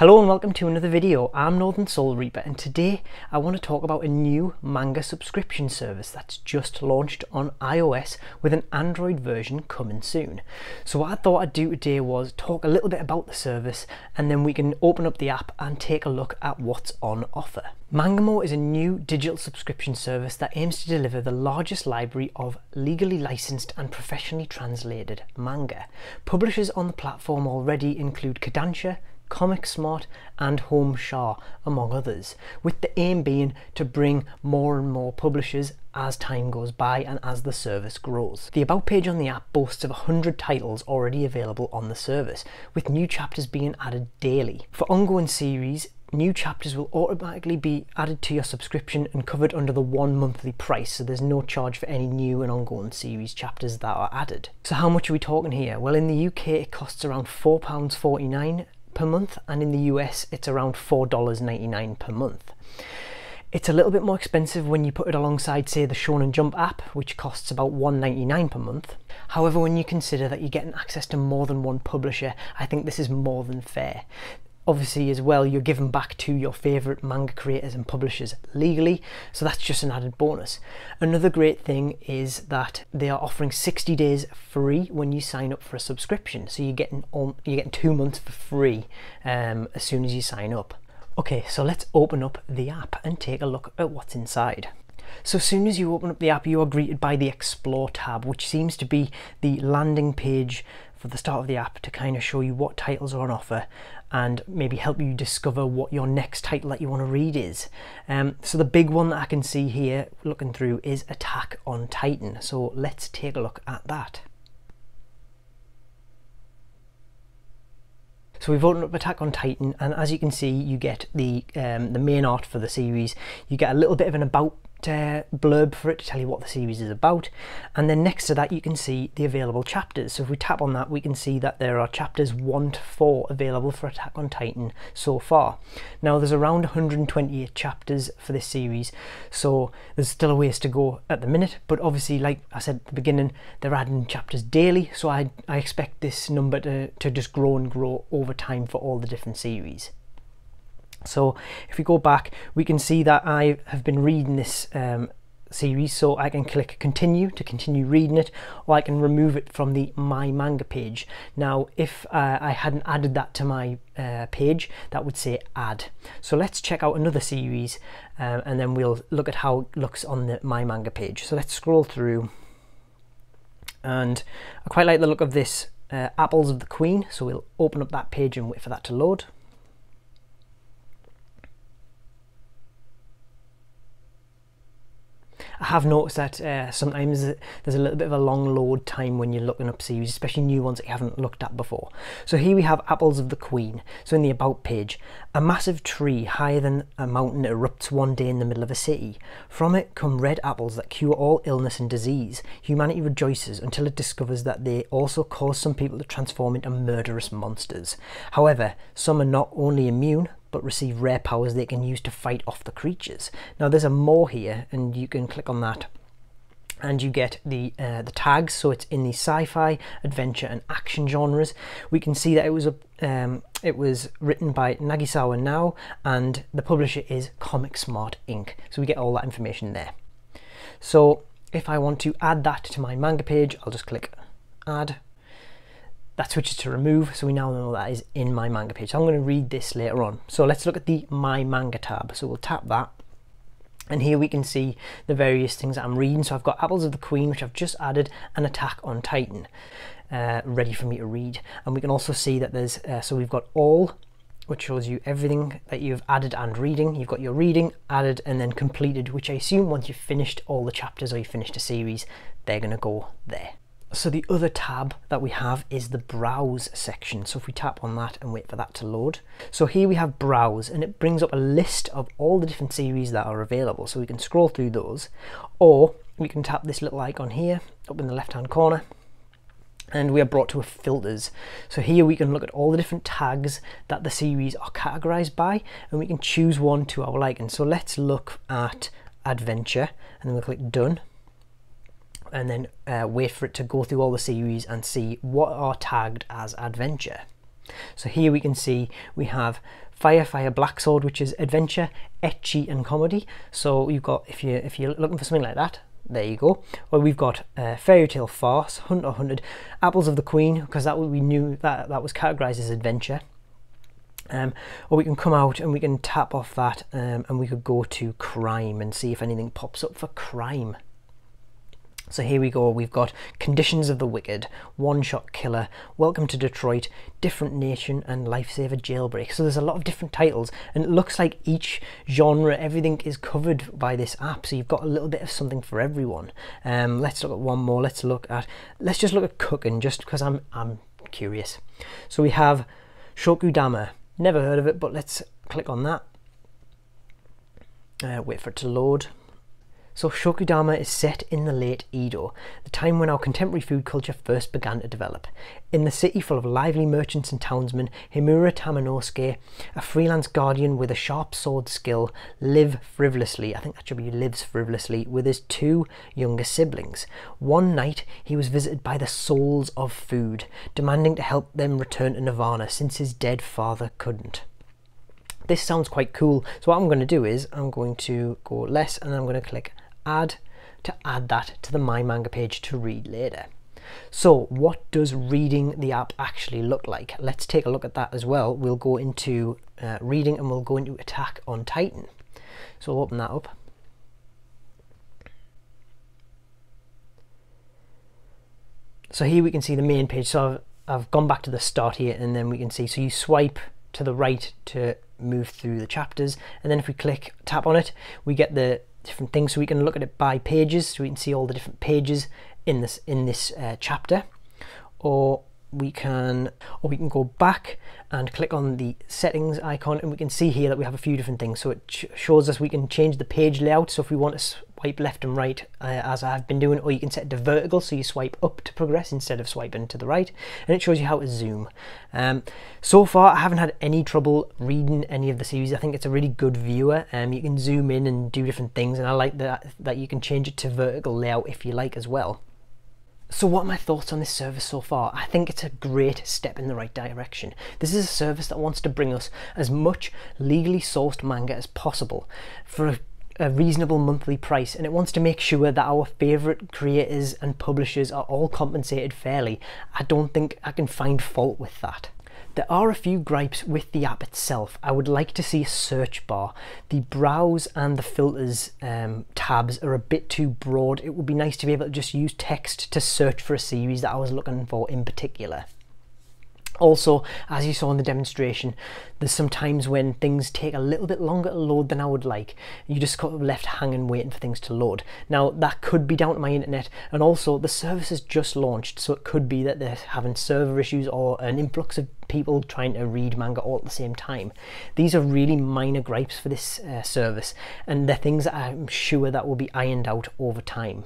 Hello and welcome to another video. I'm Northern Soul Reaper and today I want to talk about a new manga subscription service that's just launched on iOS with an Android version coming soon. So what I thought I'd do today was talk a little bit about the service and then we can open up the app and take a look at what's on offer. Mangamo is a new digital subscription service that aims to deliver the largest library of legally licensed and professionally translated manga. Publishers on the platform already include Kodansha, Comic Smart and Home Shah, among others, with the aim being to bring more and more publishers as time goes by and as the service grows. The About page on the app boasts of 100 titles already available on the service, with new chapters being added daily. For ongoing series, new chapters will automatically be added to your subscription and covered under the one monthly price, so there's no charge for any new and ongoing series chapters that are added. So how much are we talking here? Well, in the UK it costs around £4.49 per month, and in the US it's around $4.99 per month. It's a little bit more expensive when you put it alongside, say, the Shonen Jump app, which costs about $1.99 per month. However, when you consider that you're getting access to more than one publisher, I think this is more than fair. Obviously as well, you're giving back to your favourite manga creators and publishers legally, so that's just an added bonus. Another great thing is that they are offering 60 days free when you sign up for a subscription, so you're getting 2 months for free as soon as you sign up. Okay, so let's open up the app and take a look at what's inside. So as soon as you open up the app, you are greeted by the Explore tab, which seems to be the landing page for the start of the app to kind of show you what titles are on offer and maybe help you discover what your next title that you want to read is. So the big one that I can see here looking through is Attack on Titan. So let's take a look at that. So we've opened up Attack on Titan, and as you can see, you get the main art for the series. You get a little bit of an about blurb for it to tell you what the series is about, and then next to that you can see the available chapters. So if we tap on that, we can see that there are chapters 1 to 4 available for Attack on Titan so far. Now there's around 128 chapters for this series, so there's still a ways to go at the minute, but obviously, like I said at the beginning, they're adding chapters daily, so I expect this number to just grow and grow over time for all the different series. So if we go back, we can see that I have been reading this series, so I can click continue to continue reading it, or I can remove it from the My Manga page. Now if I hadn't added that to my page, that would say add. So let's check out another series and then we'll look at how it looks on the My Manga page. So let's scroll through, and I quite like the look of this Apples of the Queen, so we'll open up that page and wait for that to load. I have noticed that sometimes there's a little bit of a long load time when you're looking up series, especially new ones that you haven't looked at before. So here we have Apples of the Queen. So in the About page, a massive tree higher than a mountain erupts one day in the middle of a city. From it come red apples that cure all illness and disease. Humanity rejoices until it discovers that they also cause some people to transform into murderous monsters. However, some are not only immune, but receive rare powers they can use to fight off the creatures. Now there's a more here, and you can click on that and you get the tags. So it's in the sci-fi, adventure and action genres. We can see that it was written by Nagisawa Now, and the publisher is Comic Smart Inc. So we get all that information there. So if I want to add that to my manga page, I'll just click add. That switches to remove, so we now know that is in my manga page. So I'm going to read this later on. So let's look at the My Manga tab. So we'll tap that, and here we can see the various things that I'm reading. So I've got Apples of the Queen, which I've just added, and Attack on Titan ready for me to read. And we can also see that there's so we've got all, which shows you everything that you've added and reading. You've got your reading, added, and then completed, which I assume once you've finished all the chapters or you've finished a series, they're going to go there. So the other tab that we have is the Browse section. So if we tap on that and wait for that to load. So here we have Browse, and it brings up a list of all the different series that are available. So we can scroll through those, or we can tap this little icon here up in the left hand corner, and we are brought to a filters. So here we can look at all the different tags that the series are categorized by, and we can choose one to our liking. So let's look at adventure, and then we'll click done. And then wait for it to go through all the series and see what are tagged as adventure. So here we can see we have Fire Black Sword, which is adventure, ecchi and comedy. So you've got, if you're looking for something like that, there you go. Or we've got Fairy Tale Farce, Hunter Hunted, Apples of the Queen, because that we knew that was categorized as adventure. Or we can come out and we can tap off that, and we could go to crime and see if anything pops up for crime. So here we go, we've got Conditions of the Wicked, One Shot Killer, Welcome to Detroit, Different Nation and Lifesaver Jailbreak. So there's a lot of different titles, and it looks like each genre, everything is covered by this app, so you've got a little bit of something for everyone. Let's look at one more. Let's just look at cooking, just because I'm curious. So we have Shokudama. Never heard of it, but let's click on that. Wait for it to load. So Shokudama is set in the late Edo, the time when our contemporary food culture first began to develop. In the city full of lively merchants and townsmen, Himura Tamanosuke, a freelance guardian with a sharp sword skill, lives frivolously with his two younger siblings. One night he was visited by the souls of food, demanding to help them return to Nirvana since his dead father couldn't. This sounds quite cool, so what I'm going to do is I'm going to go less and I'm going to click add to add that to the My Manga page to read later. So what does reading the app actually look like? Let's take a look at that as well. We'll go into reading and we'll go into Attack on Titan. So we'll open that up. So here we can see the main page. So I've gone back to the start here, and then we can see, so you swipe to the right to move through the chapters, and then if we tap on it, we get the different things. So we can look at it by pages, so we can see all the different pages in this chapter, or we can go back and click on the settings icon, and we can see here that we have a few different things. So it shows us we can change the page layout, so if we want to swipe left and right as I've been doing, or you can set it to vertical, so you swipe up to progress instead of swiping to the right, and it shows you how to zoom. So far I haven't had any trouble reading any of the series. I think it's a really good viewer. You can zoom in and do different things, and I like that you can change it to vertical layout if you like as well. So what are my thoughts on this service so far? I think it's a great step in the right direction. This is a service that wants to bring us as much legally sourced manga as possible for a reasonable monthly price, and it wants to make sure that our favourite creators and publishers are all compensated fairly. I don't think I can find fault with that. There are a few gripes with the app itself. I would like to see a search bar. The browse and the filters tabs are a bit too broad. It would be nice to be able to just use text to search for a series that I was looking for in particular. Also, as you saw in the demonstration, there's some times when things take a little bit longer to load than I would like. You just got left hanging waiting for things to load. Now that could be down to my internet, and also the service has just launched, so it could be that they're having server issues or an influx of people trying to read manga all at the same time. These are really minor gripes for this service, and they're things that I'm sure that will be ironed out over time.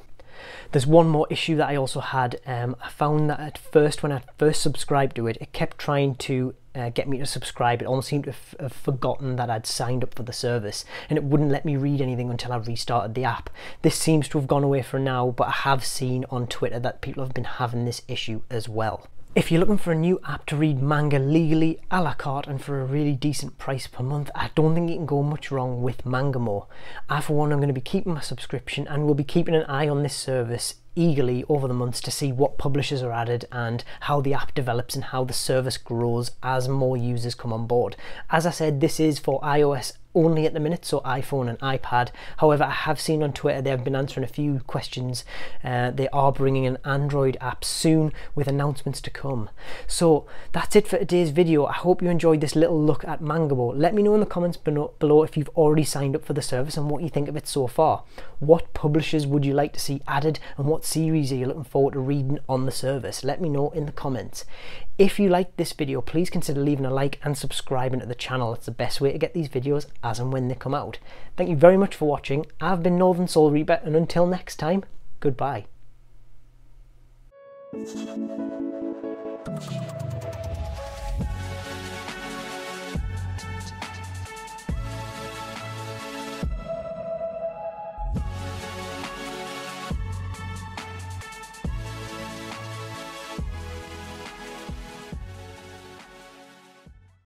There's one more issue that I also had. I found that at first, when I first subscribed to it, it kept trying to get me to subscribe. It almost seemed to have forgotten that I'd signed up for the service, and it wouldn't let me read anything until I restarted the app. This seems to have gone away for now, but I have seen on Twitter that people have been having this issue as well. If you're looking for a new app to read manga legally, a la carte, and for a really decent price per month, I don't think you can go much wrong with Mangamo. I, for one, am going to be keeping my subscription, and will be keeping an eye on this service eagerly over the months to see what publishers are added and how the app develops and how the service grows as more users come on board. As I said, this is for iOS only at the minute, so iPhone and iPad. However, I have seen on Twitter they have been answering a few questions. They are bringing an Android app soon with announcements to come. So that's it for today's video. I hope you enjoyed this little look at Mangamo. Let me know in the comments below if you've already signed up for the service and what you think of it so far. What publishers would you like to see added, and what series are you looking forward to reading on the service? Let me know in the comments. If you liked this video, please consider leaving a like and subscribing to the channel. It's the best way to get these videos as and when they come out. Thank you very much for watching. I've been Northern Soul Reaper, and until next time, goodbye.